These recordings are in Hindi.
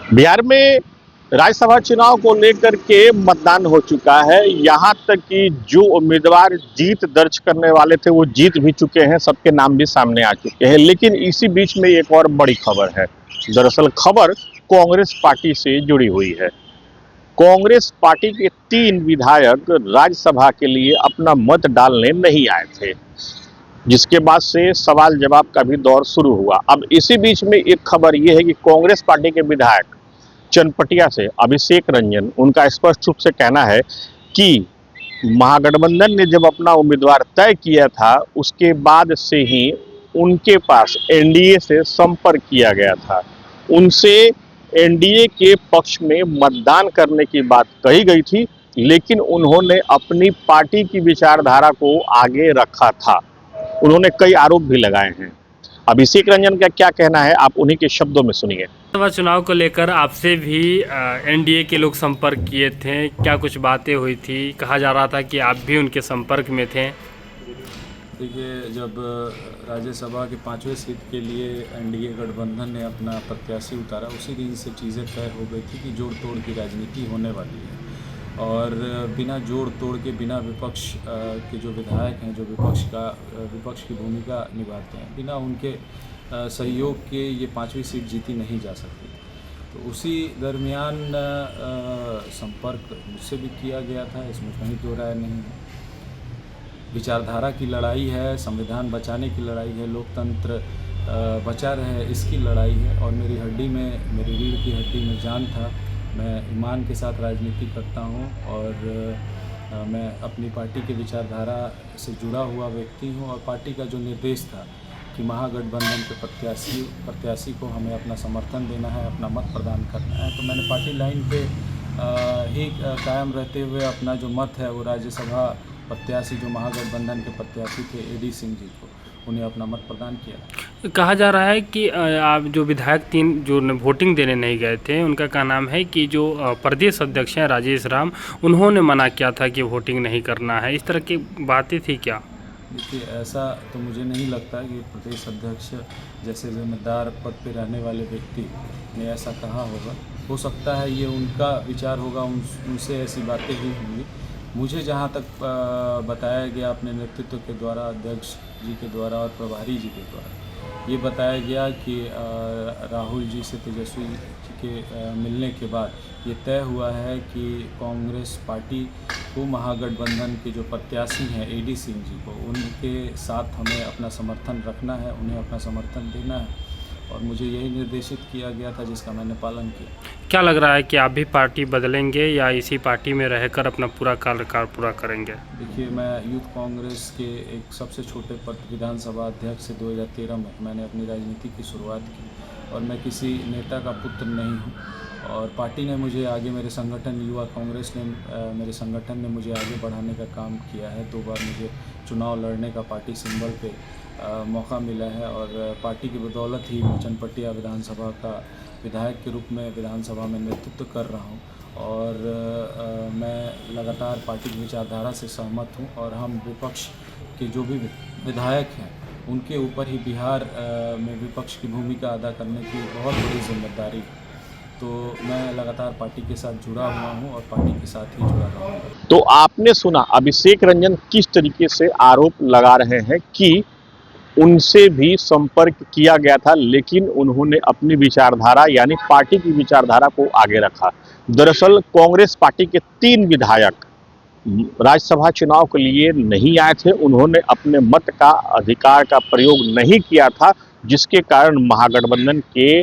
बिहार में राज्यसभा चुनाव को लेकर के मतदान हो चुका है। यहां तक कि जो उम्मीदवार जीत दर्ज करने वाले थे वो जीत भी चुके हैं, सबके नाम भी सामने आ चुके हैं। लेकिन इसी बीच में एक और बड़ी खबर है। दरअसल खबर कांग्रेस पार्टी से जुड़ी हुई है। कांग्रेस पार्टी के 3 विधायक राज्यसभा के लिए अपना मत डालने नहीं आए थे, जिसके बाद से सवाल जवाब का भी दौर शुरू हुआ। अब इसी बीच में एक खबर यह है कि कांग्रेस पार्टी के विधायक चनपटिया से अभिषेक रंजन, उनका स्पष्ट रूप से कहना है कि महागठबंधन ने जब अपना उम्मीदवार तय किया था उसके बाद से ही उनके पास एनडीए से संपर्क किया गया था। उनसे एनडीए के पक्ष में मतदान करने की बात कही गई थी, लेकिन उन्होंने अपनी पार्टी की विचारधारा को आगे रखा था। उन्होंने कई आरोप भी लगाए हैं। अभिषेक रंजन का क्या कहना है, आप उन्हीं के शब्दों में सुनिए। लोकसभा चुनाव को लेकर आपसे भी एनडीए के लोग संपर्क किए थे, क्या कुछ बातें हुई थी? कहा जा रहा था कि आप भी उनके संपर्क में थे। देखिए, जब राज्यसभा के 5वें सीट के लिए एनडीए गठबंधन ने अपना प्रत्याशी उतारा, उसी दिन से चीज़ें तय हो गई थी कि जोड़ तोड़ की राजनीति होने वाली है। और बिना जोड़ तोड़ के, बिना विपक्ष के जो विधायक हैं, जो विपक्ष की भूमिका निभाते हैं, बिना उनके सहयोग के ये 5वीं सीट जीती नहीं जा सकती। तो उसी दरमियान संपर्क मुझसे भी किया गया था, इसमें कहीं दो राय नहीं है। विचारधारा की लड़ाई है, संविधान बचाने की लड़ाई है, लोकतंत्र बचा रहे इसकी लड़ाई है। और मेरी हड्डी में, मेरी रीढ़ की हड्डी में जान था। मैं ईमान के साथ राजनीति करता हूं और मैं अपनी पार्टी के विचारधारा से जुड़ा हुआ व्यक्ति हूं। और पार्टी का जो निर्देश था कि महागठबंधन के प्रत्याशी को हमें अपना समर्थन देना है, अपना मत प्रदान करना है, तो मैंने पार्टी लाइन पे ही कायम रहते हुए अपना जो मत है वो राज्यसभा प्रत्याशी, जो महागठबंधन के प्रत्याशी थे एडी सिंह जी को, उन्हें अपना मत प्रदान किया। कहा जा रहा है कि आप जो विधायक 3 जो वोटिंग देने नहीं गए थे, उनका क्या नाम है कि जो प्रदेश अध्यक्ष हैं राजेश राम, उन्होंने मना किया था कि वोटिंग नहीं करना है। इस तरह की बातें थी क्या? देखिए, ऐसा तो मुझे नहीं लगता कि प्रदेश अध्यक्ष जैसे जिम्मेदार पद पे रहने वाले व्यक्ति ने ऐसा कहा होगा। हो सकता है ये उनका विचार होगा, उनसे ऐसी बातें ही होंगी। मुझे जहाँ तक बताया गया अपने नेतृत्व के द्वारा, अध्यक्ष जी के द्वारा और प्रभारी जी के द्वारा, ये बताया गया कि राहुल जी से तेजस्वी जी के मिलने के बाद ये तय हुआ है कि कांग्रेस पार्टी को महागठबंधन के जो प्रत्याशी हैं एडी सिंह जी को, उनके साथ हमें अपना समर्थन रखना है, उन्हें अपना समर्थन देना है। और मुझे यही निर्देशित किया गया था, जिसका मैंने पालन किया। क्या लग रहा है कि आप भी पार्टी बदलेंगे या इसी पार्टी में रहकर अपना पूरा कार्यकाल पूरा करेंगे? देखिए, मैं यूथ कांग्रेस के एक सबसे छोटे पद विधानसभा अध्यक्ष से 2013 में मैंने अपनी राजनीति की शुरुआत की। और मैं किसी नेता का पुत्र नहीं हूँ। और पार्टी ने मुझे आगे, मेरे संगठन युवा कांग्रेस ने, मेरे संगठन ने मुझे आगे बढ़ाने का काम किया है। 2 बार मुझे चुनाव लड़ने का पार्टी सिंबल पे मौका मिला है। और पार्टी की बदौलत ही मैं चनपटिया विधानसभा का विधायक के रूप में विधानसभा में नेतृत्व कर रहा हूं। और मैं लगातार पार्टी की विचारधारा से सहमत हूं। और हम विपक्ष के जो भी विधायक हैं उनके ऊपर ही बिहार में विपक्ष की भूमिका अदा करने की बहुत बड़ी जिम्मेदारी है। तो मैं लगातार पार्टी के साथ जुड़ा हुआ हूं और पार्टी के साथ ही जुड़ा रहूँगा। तो आपने सुना अभिषेक रंजन किस तरीके से आरोप लगा रहे हैं कि उनसे भी संपर्क किया गया था, लेकिन उन्होंने अपनी विचारधारा यानी पार्टी की विचारधारा को आगे रखा। दरअसल कांग्रेस पार्टी के 3 विधायक राज्यसभा चुनाव के लिए नहीं आए थे। उन्होंने अपने मत का अधिकार का प्रयोग नहीं किया था, जिसके कारण महागठबंधन के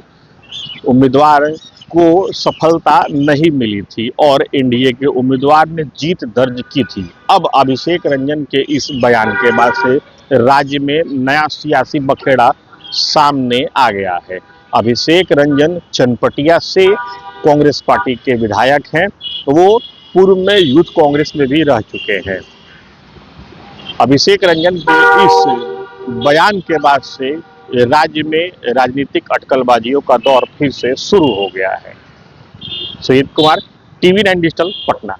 उम्मीदवार को सफलता नहीं मिली थी और एनडीए के उम्मीदवार ने जीत दर्ज की थी। अब अभिषेक रंजन के इस बयान के बाद से राज्य में नया सियासी बखेड़ा सामने आ गया है। अभिषेक रंजन चनपटिया से कांग्रेस पार्टी के विधायक हैं। वो पूर्व में यूथ कांग्रेस में भी रह चुके हैं। अभिषेक रंजन के इस बयान के बाद से राज्य में राजनीतिक अटकलबाजियों का दौर फिर से शुरू हो गया है। Sujit Kumar, TV 9 digital, Patna.